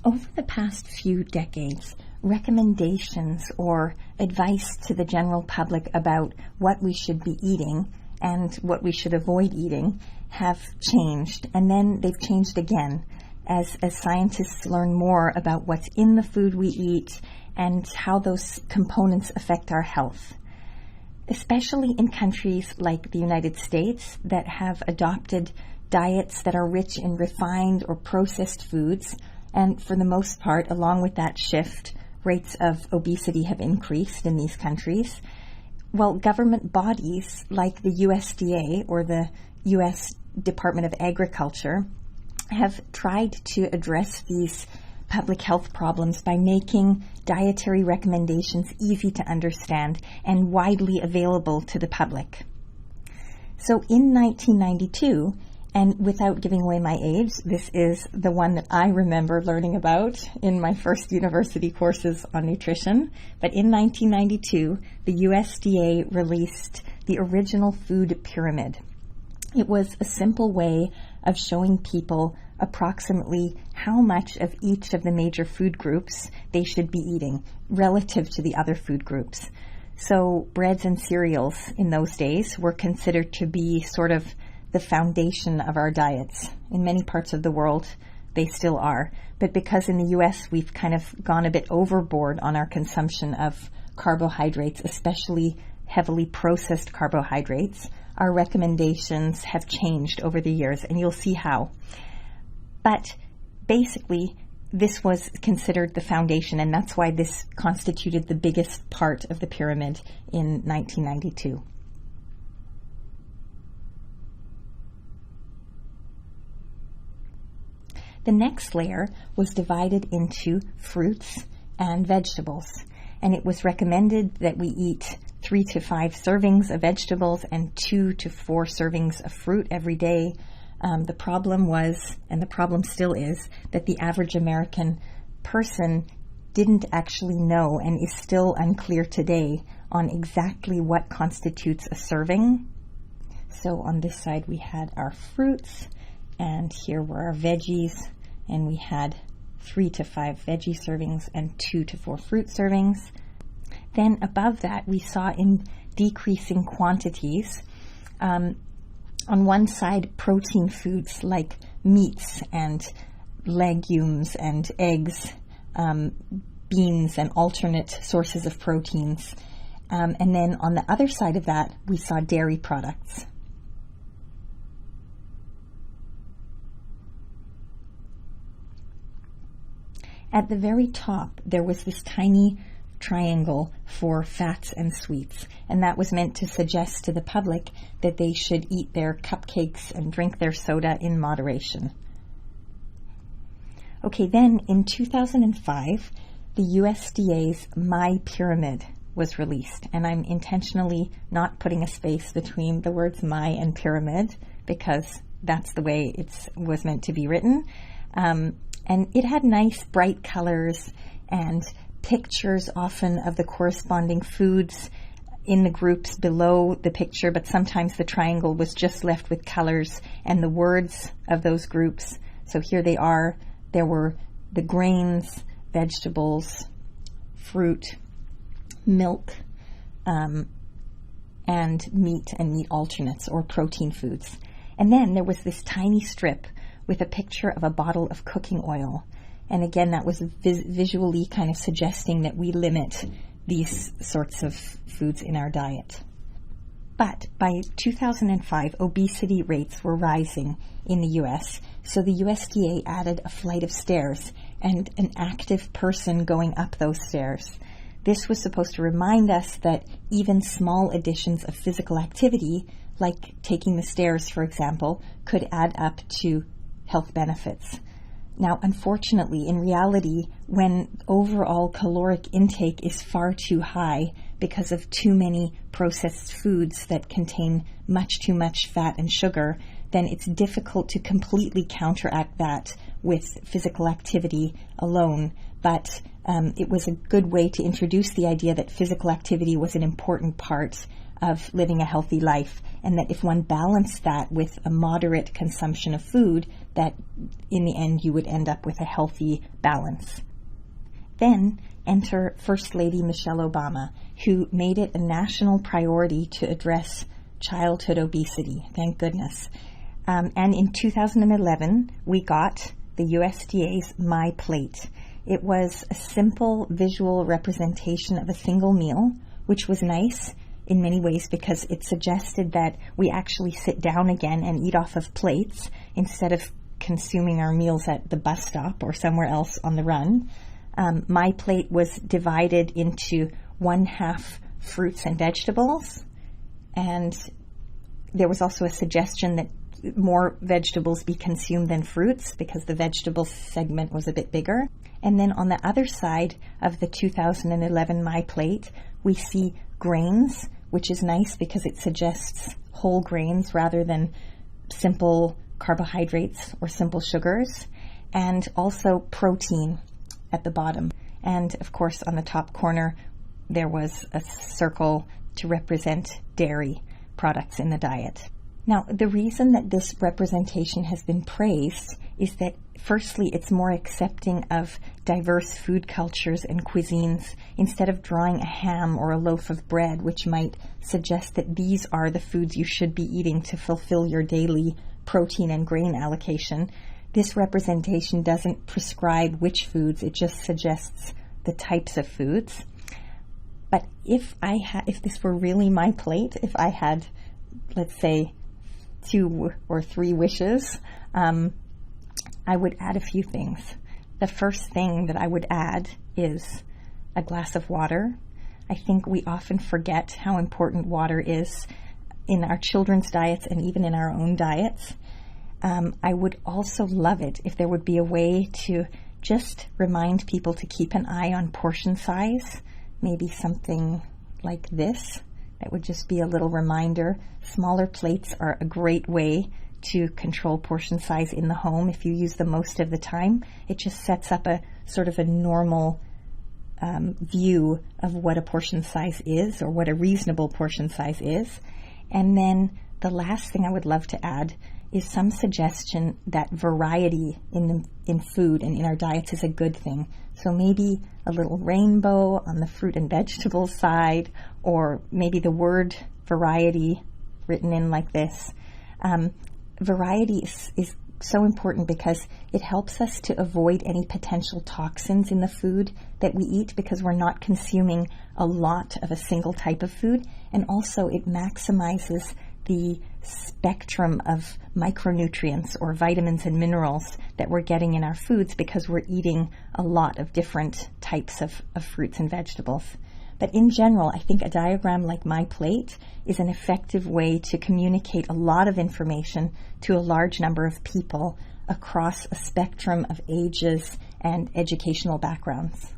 Over the past few decades, recommendations or advice to the general public about what we should be eating and what we should avoid eating have changed, and then they've changed again as scientists learn more about what's in the food we eat and how those components affect our health. Especially in countries like the United States that have adopted diets that are rich in refined or processed foods, and for the most part, along with that shift, rates of obesity have increased in these countries. Well, government bodies like the USDA or the U.S. Department of Agriculture have tried to address these public health problems by making dietary recommendations easy to understand and widely available to the public. So in 1992, and without giving away my age, this is the one that I remember learning about in my first university courses on nutrition. But in 1992, the USDA released the original food pyramid. It was a simple way of showing people approximately how much of each of the major food groups they should be eating relative to the other food groups. So breads and cereals in those days were considered to be sort of the foundation of our diets. In many parts of the world, they still are. But because in the US we've kind of gone a bit overboard on our consumption of carbohydrates, especially heavily processed carbohydrates, our recommendations have changed over the years, and you'll see how. But basically, this was considered the foundation, and that's why this constituted the biggest part of the pyramid in 1992. The next layer was divided into fruits and vegetables, and it was recommended that we eat 3 to 5 servings of vegetables and 2 to 4 servings of fruit every day. The problem was, and the problem still is, that the average American person didn't actually know, and is still unclear today, on exactly what constitutes a serving. So on this side we had our fruits, and here were our veggies, and we had 3 to 5 veggie servings and 2 to 4 fruit servings. Then above that we saw in decreasing quantities, on one side, protein foods like meats and legumes and eggs, beans and alternate sources of proteins. And then on the other side of that, we saw dairy products. At the very top, there was this tiny triangle for fats and sweets, and that was meant to suggest to the public that they should eat their cupcakes and drink their soda in moderation. Okay, then in 2005, the USDA's My Pyramid was released, and I'm intentionally not putting a space between the words my and pyramid because that's the way it was meant to be written. And it had nice bright colors and pictures often of the corresponding foods in the groups below the picture, but sometimes the triangle was just left with colors and the words of those groups. So here they are. There were the grains, vegetables, fruit, milk, and meat and meat alternates or protein foods. And then there was this tiny strip with a picture of a bottle of cooking oil. And again, that was visually kind of suggesting that we limit these sorts of foods in our diet. But by 2005, obesity rates were rising in the US, so the USDA added a flight of stairs and an active person going up those stairs. This was supposed to remind us that even small additions of physical activity, like taking the stairs, for example, could add up to health benefits. Now, unfortunately, in reality, when overall caloric intake is far too high because of too many processed foods that contain much too much fat and sugar, then it's difficult to completely counteract that with physical activity alone. But it was a good way to introduce the idea that physical activity was an important part of living a healthy life, and that if one balanced that with a moderate consumption of food, that in the end you would end up with a healthy balance. Then enter First Lady Michelle Obama, who made it a national priority to address childhood obesity, thank goodness. And in 2011, we got the USDA's My Plate. It was a simple visual representation of a single meal, which was nice in many ways because it suggested that we actually sit down again and eat off of plates instead of consuming our meals at the bus stop or somewhere else on the run. My Plate was divided into 1/2 fruits and vegetables, and there was also a suggestion that more vegetables be consumed than fruits because the vegetables segment was a bit bigger. And then on the other side of the 2011 My Plate, we see grains, which is nice because it suggests whole grains rather than simple carbohydrates or simple sugars, and also protein at the bottom. And of course, on the top corner, there was a circle to represent dairy products in the diet. Now, the reason that this representation has been praised is that, firstly, it's more accepting of diverse food cultures and cuisines instead of drawing a ham or a loaf of bread, which might suggest that these are the foods you should be eating to fulfill your daily protein and grain allocation. This representation doesn't prescribe which foods, it just suggests the types of foods. But if this were really my plate, if I had, let's say, 2 or 3 wishes, I would add a few things. The first thing that I would add is a glass of water. I think we often forget how important water is in our children's diets and even in our own diets. I would also love it if there would be a way to just remind people to keep an eye on portion size, maybe something like this. That would just be a little reminder. Smaller plates are a great way to control portion size in the home. If you use them most of the time, it just sets up a sort of a normal view of what a portion size is, or what a reasonable portion size is. And then the last thing I would love to add is some suggestion that variety in food and in our diets is a good thing. So maybe a little rainbow on the fruit and vegetable side, or maybe the word variety written in like this. Variety is so important because it helps us to avoid any potential toxins in the food that we eat, because we're not consuming a lot of a single type of food. And also it maximizes the spectrum of micronutrients or vitamins and minerals that we're getting in our foods because we're eating a lot of different types of fruits and vegetables. But in general, I think a diagram like My Plate is an effective way to communicate a lot of information to a large number of people across a spectrum of ages and educational backgrounds.